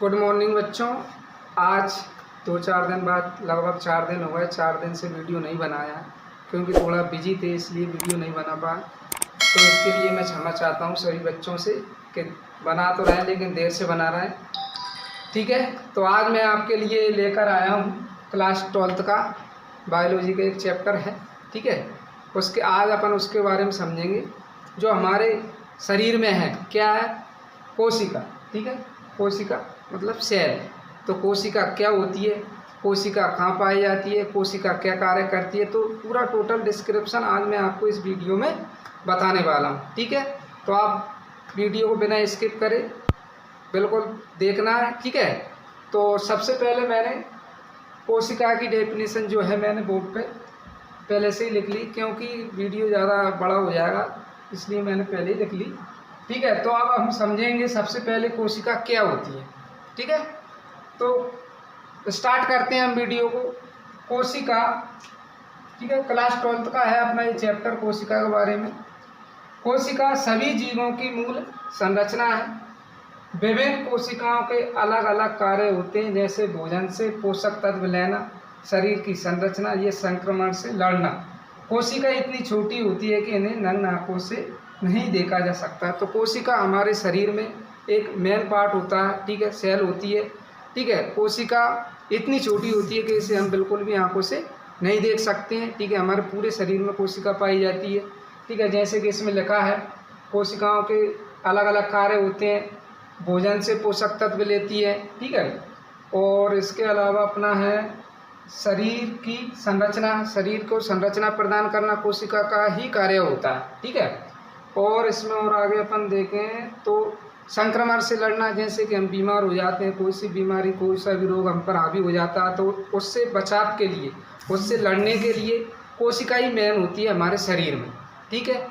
Good morning बच्चों। आज 2-4 दिन बाद, लगभग 4 दिन हो गए, 4 दिन से वीडियो नहीं बनाया क्योंकि थोड़ा बिजी थे, इसलिए वीडियो नहीं बना पाया। तो इसके लिए मैं क्षमा चाहता हूँ सभी बच्चों से कि बना तो रहे लेकिन देर से बना रहे हैं। ठीक है, तो आज मैं आपके लिए लेकर आया हूँ क्लास 12th का बायोलॉजी का एक चैप्टर है। ठीक है, आज अपन उसके बारे में समझेंगे जो हमारे शरीर में है। क्या है? कोशिका। ठीक है, कोशिका मतलब सेल। तो कोशिका क्या होती है, कोशिका कहाँ पाई जाती है, कोशिका क्या कार्य करती है, तो पूरा टोटल डिस्क्रिप्शन आज मैं आपको इस वीडियो में बताने वाला हूँ। ठीक है, तो आप वीडियो को बिना स्किप करे बिल्कुल देखना है। ठीक है, तो सबसे पहले मैंने कोशिका की डेफिनेशन जो है मैंने बोर्ड पे पहले से ही लिख ली, क्योंकि वीडियो ज़्यादा बड़ा हो जाएगा इसलिए मैंने पहले ही लिख ली। ठीक है, तो अब हम समझेंगे सबसे पहले कोशिका क्या होती है। ठीक है, तो स्टार्ट करते हैं हम वीडियो को। कोशिका, ठीक है, क्लास 12th का है अपना ये चैप्टर कोशिका के बारे में। कोशिका सभी जीवों की मूल संरचना है। विभिन्न कोशिकाओं के अलग अलग कार्य होते हैं, जैसे भोजन से पोषक तत्व लेना, शरीर की संरचना, ये संक्रमण से लड़ना। कोशिका इतनी छोटी होती है कि इन्हें नग्न आंखों से नहीं देखा जा सकता। तो कोशिका हमारे शरीर में एक मेन पार्ट होता है। ठीक है, सेल होती है। ठीक है, कोशिका इतनी छोटी होती है कि इसे हम बिल्कुल भी आंखों से नहीं देख सकते हैं। ठीक है, हमारे पूरे शरीर में कोशिका पाई जाती है। ठीक है, जैसे कि इसमें लिखा है कोशिकाओं के अलग अलग कार्य होते हैं। भोजन से पोषक तत्व लेती है। ठीक है, और इसके अलावा अपना है शरीर की संरचना, शरीर को संरचना प्रदान करना कोशिका का ही कार्य होता है। ठीक है, और इसमें और आगे अपन देखें तो संक्रमण से लड़ना, जैसे कि हम बीमार हो जाते हैं, कोई सी बीमारी, कोई सा भी रोग हम पर हावी हो जाता है, तो उससे बचाव के लिए, उससे लड़ने के लिए कोशिका ही मेन होती है हमारे शरीर में। ठीक है,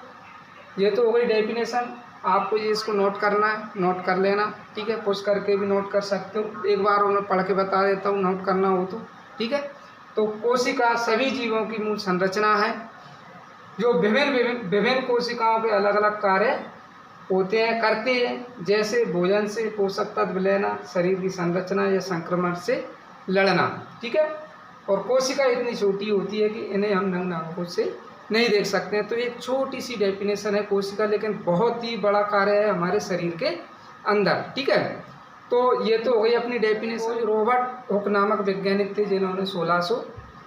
ये तो हो गई डेफिनेशन। आपको ये इसको नोट करना है, नोट कर लेना। ठीक है, पुश करके भी नोट कर सकते हो, एक बार उन्हें पढ़ के बता देता हूँ नोट करना हो तो। ठीक है, तो कोशिका सभी जीवों की मूल संरचना है जो विभिन्न कोशिकाओं के अलग अलग कार्य होते हैं, करते हैं, जैसे भोजन से पोषक तत्व लेना, शरीर की संरचना या संक्रमण से लड़ना। ठीक है, और कोशिका इतनी छोटी होती है कि इन्हें हम नग्न आंखों से नहीं देख सकते हैं। तो एक छोटी सी डेफिनेशन है कोशिका, लेकिन बहुत ही बड़ा कार्य है हमारे शरीर के अंदर। ठीक है, तो ये तो हो गई अपनी डेफिनेशन। रॉबर्ट हुक नामक वैज्ञानिक थे जिन्होंने 1600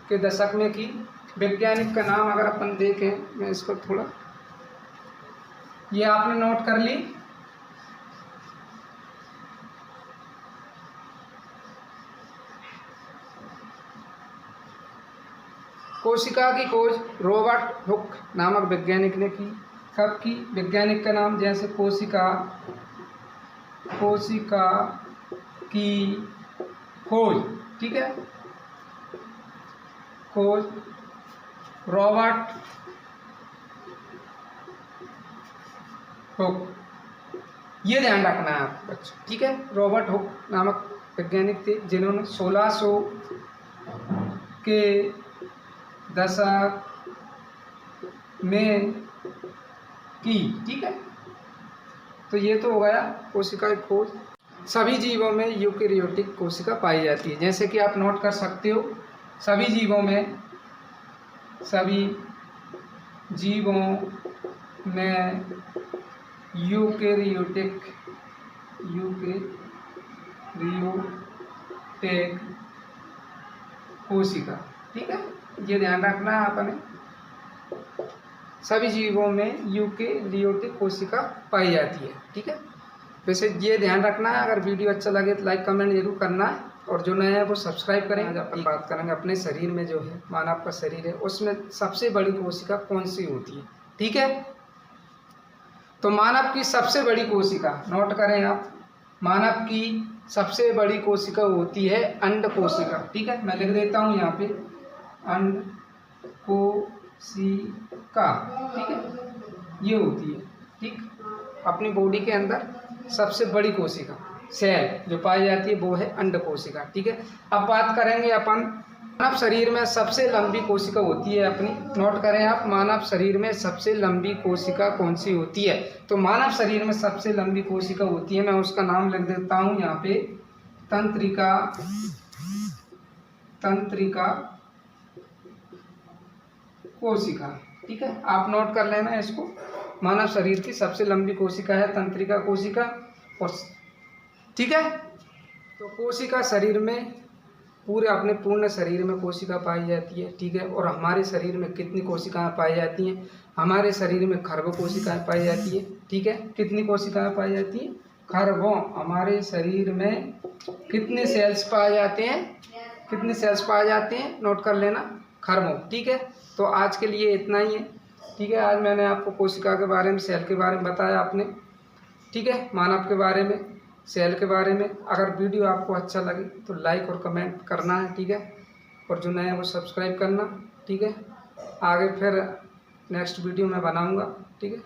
के दशक में की। वैज्ञानिक का नाम अगर अपन देखें, मैं इसको थोड़ा, ये आपने नोट कर ली। कोशिका की खोज रॉबर्ट हुक नामक वैज्ञानिक ने की। कब की? वैज्ञानिक का नाम, जैसे कोशिका की खोज। ठीक है, खोज रॉबर्ट हुक, ये ध्यान रखना है आप बच्चों। ठीक है, रॉबर्ट हुक नामक वैज्ञानिक थे जिन्होंने 1600 के दशक में की। ठीक है, तो ये तो हो गया कोशिका की खोज। सभी जीवों में यूकेरियोटिक कोशिका पाई जाती है, जैसे कि आप नोट कर सकते हो, सभी जीवों में यूकेरियोटिक कोशिका। ठीक है, ये ध्यान रखना है आपने, सभी जीवों में यूकेरियोटिक कोशिका पाई जाती है। ठीक है, वैसे ये ध्यान रखना है। अगर वीडियो अच्छा लगे तो लाइक कमेंट जरूर करना है, और जो नए हैं वो सब्सक्राइब करें। आज अपन बात करेंगे अपने शरीर में जो है, मानव का शरीर है, उसमें सबसे बड़ी कोशिका कौन सी होती है। ठीक है, तो मानव की सबसे बड़ी कोशिका, नोट करें आप, मानव की सबसे बड़ी कोशिका होती है अंड कोशिका। ठीक है, मैं लिख देता हूँ यहाँ पे, अंड कोशिका। ठीक है, ये होती है, ठीक, अपनी बॉडी के अंदर सबसे बड़ी कोशिका, सेल जो पाई जाती है वो है अंड कोशिका। ठीक है, अब बात करेंगे अपन, मानव शरीर में सबसे लंबी कोशिका होती है अपनी, नोट करें आप, मानव शरीर में सबसे लंबी कोशिका कौन सी होती है। तो मानव शरीर में सबसे लंबी कोशिका होती है, मैं उसका नाम लिख देता हूँ यहाँ पे, तंत्रिका कोशिका। ठीक है, आप नोट कर लेना इसको। मानव शरीर की सबसे लंबी कोशिका है तंत्रिका कोशिका। और ठीक है, तो कोशिका शरीर में पूरे अपने पूर्ण शरीर में कोशिका पाई जाती है। ठीक है, और हमारे शरीर में कितनी कोशिकाएं पाई जाती हैं? हमारे शरीर में खरबों कोशिकाएं पाई जाती है। ठीक है, कितनी कोशिकाएं पाई जाती हैं? खरबों। हमारे शरीर में कितने सेल्स पाए जाते हैं? कितने सेल्स पाए जाते हैं? नोट कर लेना, खरबों। ठीक है, तो आज के लिए इतना ही है। ठीक है, आज मैंने आपको कोशिका के बारे में, सेल के बारे में बताया आपने। ठीक है, मानव के बारे में, सेल के बारे में। अगर वीडियो आपको अच्छा लगे तो लाइक और कमेंट करना है। ठीक है, और जो नए हैं वो सब्सक्राइब करना। ठीक है, आगे फिर नेक्स्ट वीडियो मैं बनाऊंगा। ठीक है।